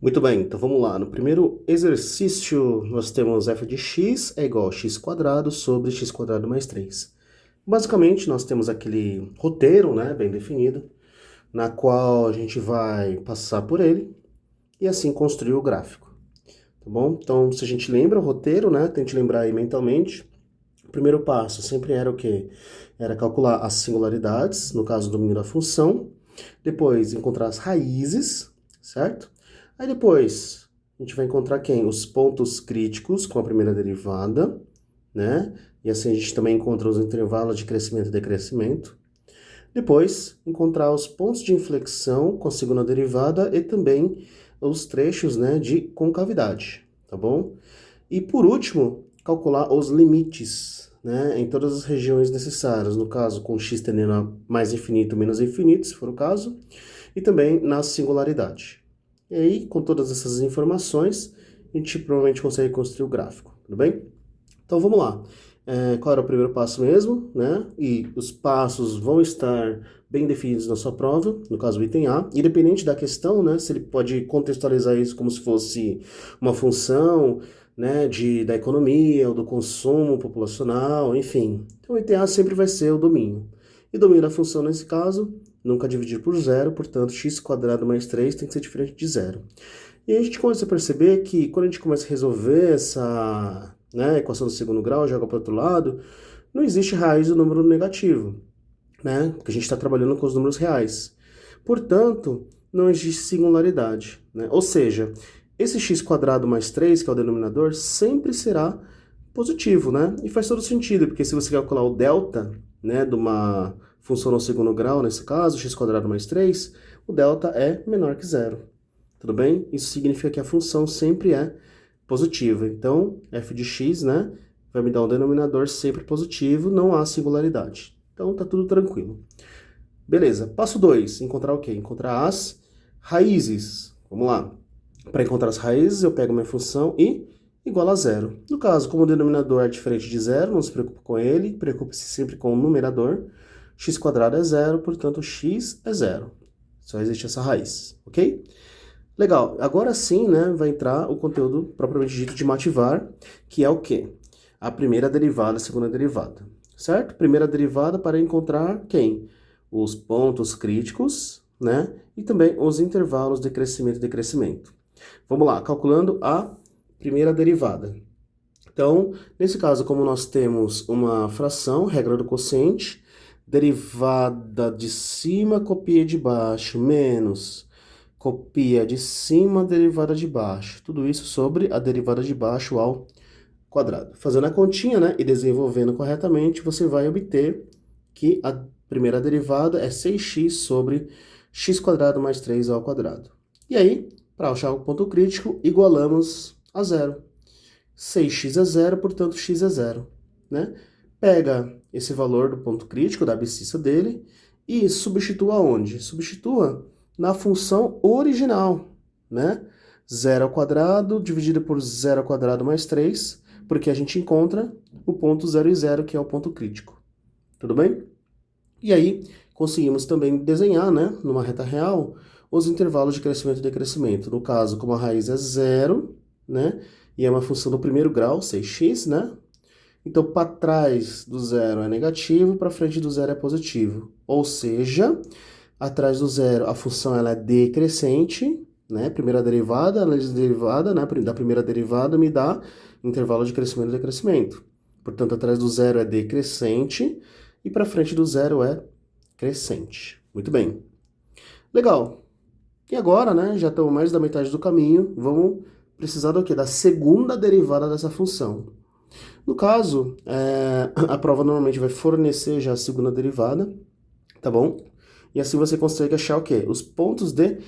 Muito bem, então vamos lá. No primeiro exercício, nós temos f de x é igual a x quadrado sobre x quadrado mais 3. Basicamente, nós temos aquele roteiro, né, bem definido, na qual a gente vai passar por ele e assim construir o gráfico, tá bom? Então, se a gente lembra o roteiro, né, tente lembrar aí mentalmente. O primeiro passo sempre era o quê? Era calcular as singularidades, no caso do domínio da função. Depois, encontrar as raízes, certo? Aí depois, a gente vai encontrar quem? Os pontos críticos com a primeira derivada, né? E assim a gente também encontra os intervalos de crescimento e decrescimento. Depois, encontrar os pontos de inflexão com a segunda derivada e também os trechos, né, de concavidade, tá bom? E por último, calcular os limites, né, em todas as regiões necessárias, no caso com x tendendo a mais infinito, menos infinito, se for o caso, e também na singularidade. E aí, com todas essas informações, a gente provavelmente consegue construir o gráfico, tudo bem? Então vamos lá. Qual era o primeiro passo mesmo, né? E os passos vão estar bem definidos na sua prova, no caso o item A, independente da questão, né? Se ele pode contextualizar isso como se fosse uma função, né, da economia ou do consumo populacional, enfim. Então o item A sempre vai ser o domínio. E o domínio da função nesse caso, nunca dividir por zero, portanto x quadrado mais 3 tem que ser diferente de zero. E aí a gente começa a perceber que quando a gente começa a resolver essa, né, equação do segundo grau, joga para o outro lado, não existe raiz do número negativo, né? Porque a gente está trabalhando com os números reais. Portanto, não existe singularidade, né? Ou seja, esse x quadrado mais 3, que é o denominador, sempre será positivo, né? E faz todo sentido, porque se você calcular o delta, né, de uma função no segundo grau, nesse caso, x quadrado mais 3, o delta é menor que zero. Tudo bem? Isso significa que a função sempre é positiva. Então, f de x, né, vai me dar um denominador sempre positivo, não há singularidade. Então, tá tudo tranquilo. Beleza. Passo 2, encontrar o quê? Encontrar as raízes. Vamos lá. Para encontrar as raízes, eu pego minha função e igual a zero. No caso, como o denominador é diferente de zero, não se preocupe com ele, preocupe-se sempre com o numerador. X quadrado é zero, portanto, x é zero. Só existe essa raiz, ok? Legal, agora sim, né, vai entrar o conteúdo propriamente dito de mativar, que é o quê? A primeira derivada, a segunda derivada, certo? Primeira derivada para encontrar quem? Os pontos críticos, né, e também os intervalos de crescimento e decrescimento. Vamos lá, calculando a primeira derivada. Então, nesse caso, como nós temos uma fração, regra do quociente, derivada de cima, copia de baixo, menos copia de cima, derivada de baixo. Tudo isso sobre a derivada de baixo ao quadrado. Fazendo a continha, né, e desenvolvendo corretamente, você vai obter que a primeira derivada é 6x sobre x quadrado mais 3 ao quadrado. E aí, para achar o ponto crítico, igualamos a zero. 6x é zero, portanto x é zero, né? Pega esse valor do ponto crítico, da abscissa dele, e substitua onde? Substitua na função original, né? 0 ao quadrado dividido por 0 ao quadrado mais 3, porque a gente encontra o ponto 0 e 0, que é o ponto crítico. Tudo bem? E aí, conseguimos também desenhar, né, numa reta real, os intervalos de crescimento e decrescimento. No caso, como a raiz é zero, né, e é uma função do primeiro grau, 6x, né? Então, para trás do zero é negativo, para frente do zero é positivo. Ou seja, atrás do zero a função ela é decrescente, né? Primeira derivada, análise derivada, né, da primeira derivada me dá intervalo de crescimento e decrescimento. Portanto, atrás do zero é decrescente e para frente do zero é crescente. Muito bem. Legal. E agora, né, já estamos mais da metade do caminho, vamos precisar do quê? Da segunda derivada dessa função. No caso, a prova normalmente vai fornecer já a segunda derivada, tá bom? E assim você consegue achar o quê? Os pontos de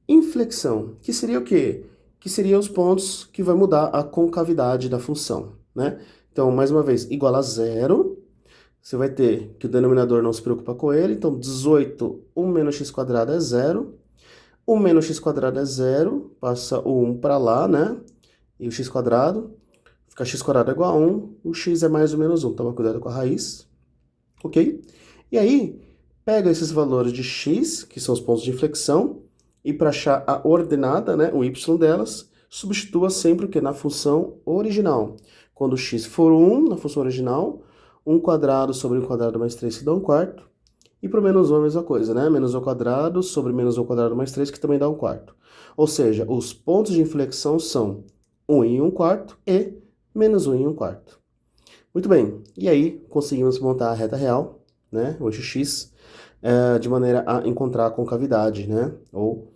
inflexão, que seria o quê? Que seriam os pontos que vai mudar a concavidade da função, né? Então, mais uma vez, igual a zero, você vai ter que o denominador não se preocupa com ele, então 18, 1 menos x quadrado é zero, 1 menos x quadrado é zero, passa o 1 para lá, né? E o x quadrado, fica x quadrado igual a 1, o x é mais ou menos 1, toma cuidado com a raiz, ok? E aí, pega esses valores de x, que são os pontos de inflexão, E para achar a ordenada, né, o y delas, substitua sempre o que? Na função original. Quando x for 1, na função original, 1 quadrado sobre 1 quadrado mais 3, que dá 1 quarto. E para o menos 1 a mesma coisa, né? Menos 1 quadrado sobre menos 1 quadrado mais 3, que também dá 1 quarto. Ou seja, os pontos de inflexão são 1 em 1 quarto e menos 1 em 1 quarto. Muito bem, e aí conseguimos montar a reta real, né? O eixo x, de maneira a encontrar a concavidade, né? Ou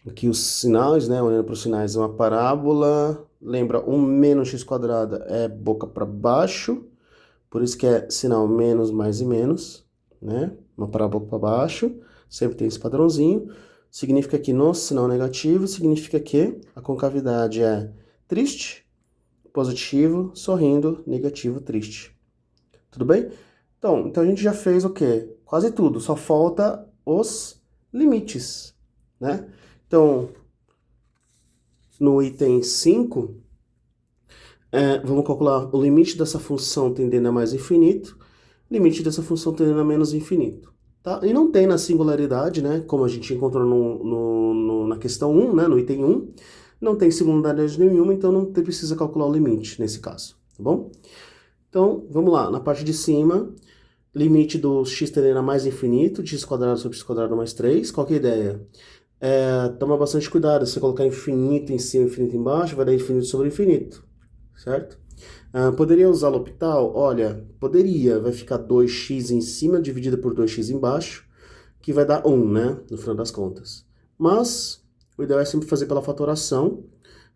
aqui os sinais, né? Olhando para os sinais, é uma parábola. Lembra, 1 menos x quadrada é boca para baixo, por isso que é sinal menos, mais e menos, né? Uma parábola para baixo, sempre tem esse padrãozinho. Significa que no sinal negativo, significa que a concavidade é triste, positivo, sorrindo, negativo, triste. Tudo bem? Então a gente já fez o quê? Quase tudo, só falta os limites, né? Então, no item 5, vamos calcular o limite dessa função tendendo a mais infinito, limite dessa função tendendo a menos infinito. Tá? E não tem na singularidade, né? Como a gente encontrou na questão 1, né? No item 1, não tem singularidade nenhuma, então não precisa calcular o limite nesse caso, tá bom? Então, vamos lá, na parte de cima, limite do x tendendo a mais infinito, de x quadrado sobre x quadrado mais 3, qual que é a ideia? Toma bastante cuidado, se você colocar infinito em cima e infinito embaixo, vai dar infinito sobre infinito, certo? Poderia usar L'Hopital? Olha, poderia, vai ficar 2x em cima dividido por 2x embaixo, que vai dar 1, né, no final das contas. Mas, o ideal é sempre fazer pela fatoração,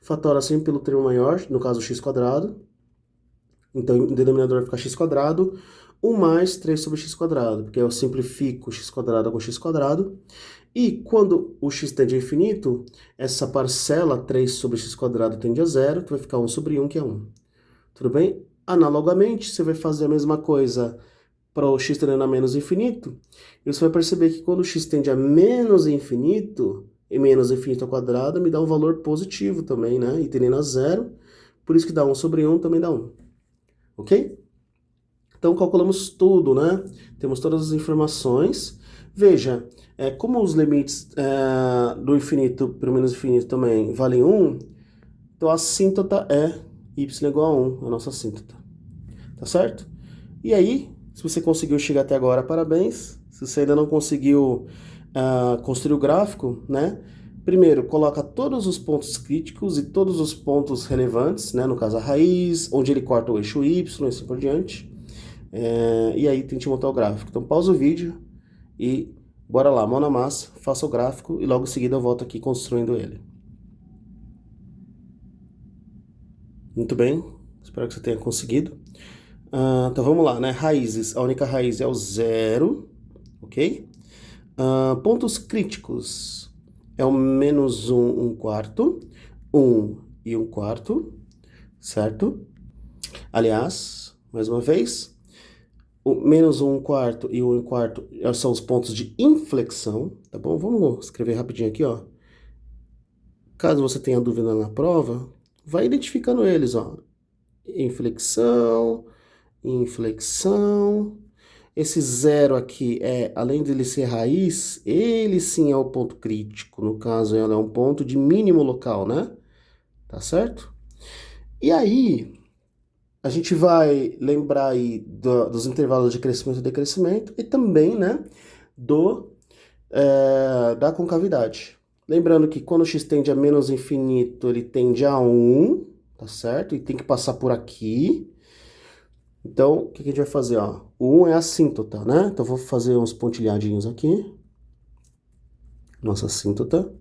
fatora sempre pelo termo maior, no caso x quadrado, então o denominador vai ficar x quadrado, 1 mais 3 sobre x quadrado, porque eu simplifico x quadrado com x quadrado, e quando o x tende a infinito, essa parcela 3 sobre x quadrado tende a zero, que vai ficar 1 sobre 1, que é 1. Tudo bem? Analogamente, você vai fazer a mesma coisa para o x tendendo a menos infinito, e você vai perceber que quando o x tende a menos infinito, e menos infinito ao quadrado, me dá um valor positivo também, né? E tendendo a zero, por isso que dá 1 sobre 1 também dá 1. Ok? Então, calculamos tudo, né? Temos todas as informações. Veja, como os limites do infinito para o menos infinito também valem 1, então a assíntota é y igual a 1, a nossa assíntota. Tá certo? E aí, se você conseguiu chegar até agora, parabéns. Se você ainda não conseguiu construir o gráfico, né? Primeiro, coloca todos os pontos críticos e todos os pontos relevantes, né? No caso, a raiz, onde ele corta o eixo y e assim por diante. E aí, tente montar o gráfico. Então, pausa o vídeo e bora lá, mão na massa, faça o gráfico e logo em seguida eu volto aqui construindo ele. Muito bem, espero que você tenha conseguido. Então vamos lá, né? Raízes, a única raiz é o 0, ok? Pontos críticos é o menos 1, 1 quarto, 1 e 1 quarto, certo? Aliás, mais uma vez, o menos 1 quarto e o 1 quarto são os pontos de inflexão, tá bom? Vamos escrever rapidinho aqui, ó. Caso você tenha dúvida na prova, vai identificando eles, ó. Inflexão, inflexão. Esse zero aqui além de ele ser raiz, ele sim é o ponto crítico. No caso, ela é um ponto de mínimo local, né? Tá certo? E aí, a gente vai lembrar aí dos intervalos de crescimento e decrescimento e também, né, da concavidade. Lembrando que quando o x tende a menos infinito, ele tende a 1, tá certo? E tem que passar por aqui. Então, o que a gente vai fazer, ó? O 1 é a assíntota, né? Então, vou fazer uns pontilhadinhos aqui. Nossa assíntota.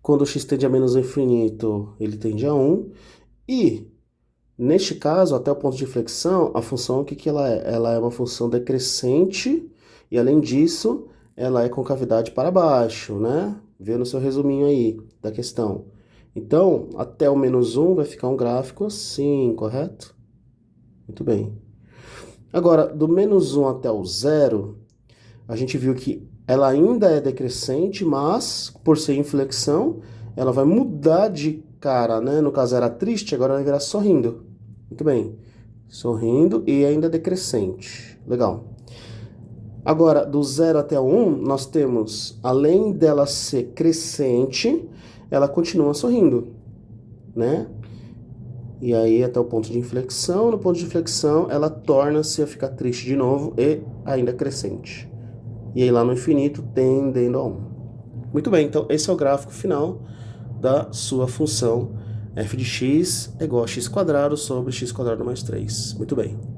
Quando o x tende a menos infinito, ele tende a 1. E, neste caso, até o ponto de inflexão, a função, o que ela é? Ela é uma função decrescente e, além disso, ela é concavidade para baixo, né? Vê no seu resuminho aí da questão. Então, até o menos 1 vai ficar um gráfico assim, correto? Muito bem. Agora, do menos 1 até o 0, a gente viu que ela ainda é decrescente, mas, por ser inflexão, ela vai mudar de cara, né? No caso era triste, agora vai virar sorrindo. Muito bem. Sorrindo e ainda decrescente. Legal. Agora, do 0 até o 1, nós temos, além dela ser crescente, ela continua sorrindo, né? E aí até o ponto de inflexão, no ponto de inflexão ela torna-se a ficar triste de novo e ainda crescente. E aí lá no infinito tendendo a 1. Muito bem, então esse é o gráfico final da sua função f de x é igual a x² sobre x² mais 3. Muito bem.